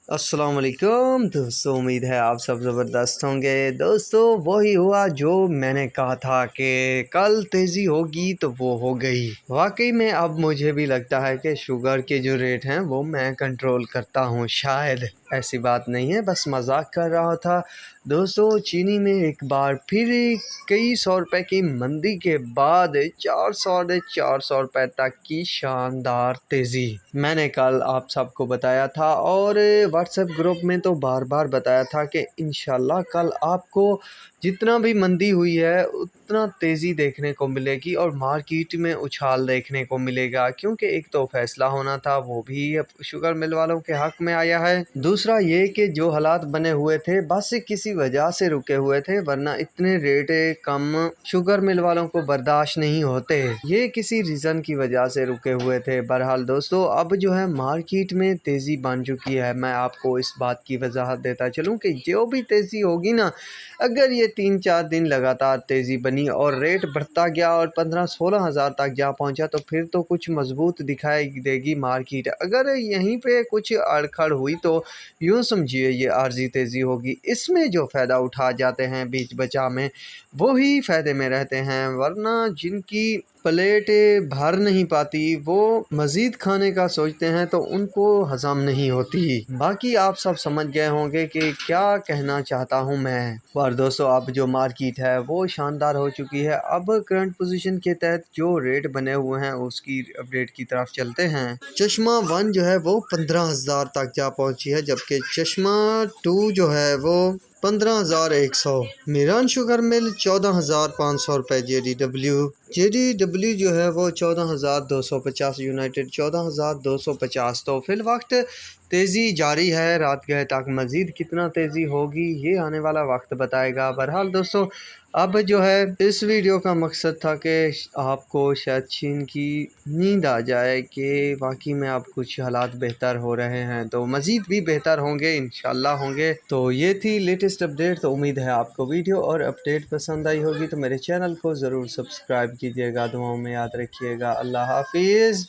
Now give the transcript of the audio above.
अस्सलाम वालेकुम दोस्तों, उम्मीद है आप सब ज़बरदस्त होंगे। दोस्तों, वही हुआ जो मैंने कहा था कि कल तेज़ी होगी तो वो हो गई। वाकई में अब मुझे भी लगता है कि शुगर के जो रेट हैं वो मैं कंट्रोल करता हूँ। शायद ऐसी बात नहीं है, बस मजाक कर रहा था। दोस्तों, चीनी में एक बार फिर कई सौ रुपए की मंदी के बाद 400 रुपए तक की शानदार तेज़ी मैंने कल आप सबको बताया था, और व्हाट्सएप ग्रुप में तो बार बार बताया था कि इंशाल्लाह कल आपको जितना भी मंदी हुई है उतना तेज़ी देखने को मिलेगी और मार्केट में उछाल देखने को मिलेगा, क्योंकि एक तो फैसला होना था वो भी अब शुगर मिल वालों के हक में आया है। दूसरा ये कि जो हालात बने हुए थे बस किसी वजह से रुके हुए थे, वरना इतने रेट कम शुगर मिल वालों को बर्दाश्त नहीं होते। ये किसी रीज़न की वजह से रुके हुए थे। बहरहाल दोस्तों, अब जो है मार्केट में तेज़ी बन चुकी है। मैं आपको इस बात की वजाहत देता चलूँ कि जो भी तेज़ी होगी ना, अगर ये 3-4 दिन लगातार तेज़ी बनी और रेट बढ़ता गया और 15-16 हज़ार तक जा पहुंचा तो फिर तो कुछ मजबूत दिखाई देगी मार्केट। अगर यहीं पे कुछ अड़खड़ हुई तो यूँ समझिए ये आर्जी तेज़ी होगी। इसमें जो फ़ायदा उठा जाते हैं बीच बचा में, वो ही फ़ायदे में रहते हैं, वरना जिनकी प्लेट भर नहीं पाती वो मज़ीद खाने का सोचते हैं तो उनको हज़म नहीं होती। बाकी आप सब समझ गए होंगे कि क्या कहना चाहता हूँ मैं। और दोस्तों, अब जो मार्केट है वो शानदार हो चुकी है। अब करंट पोजीशन के तहत जो रेट बने हुए हैं उसकी अपडेट की तरफ चलते हैं। चश्मा 1 जो है वो 15,000 तक जा पहुँची है, जबकि चश्मा 2 जो है वो 15,100। मीरान शुगर मिल 14,500 रुपये। JDW जो है वो 14,250। यूनाइटेड 14,250। तो फिल वक्त तेज़ी जारी है। रात गए तक मज़ीद कितना तेज़ी होगी ये आने वाला वक्त बताएगा। बहरहाल दोस्तों, अब जो है इस वीडियो का मकसद था कि आपको शायद छीन की नींद आ जाए कि वाकई में अब कुछ हालात बेहतर हो रहे हैं, तो मज़ीद भी बेहतर होंगे, इंशाल्लाह होंगे। तो ये थी लेटेस्ट अपडेट। तो उम्मीद है आपको वीडियो और अपडेट पसंद आई होगी, तो मेरे चैनल को ज़रूर सब्सक्राइब कीजिएगा। दुआओं में याद रखिएगा। अल्लाह हाफिज़।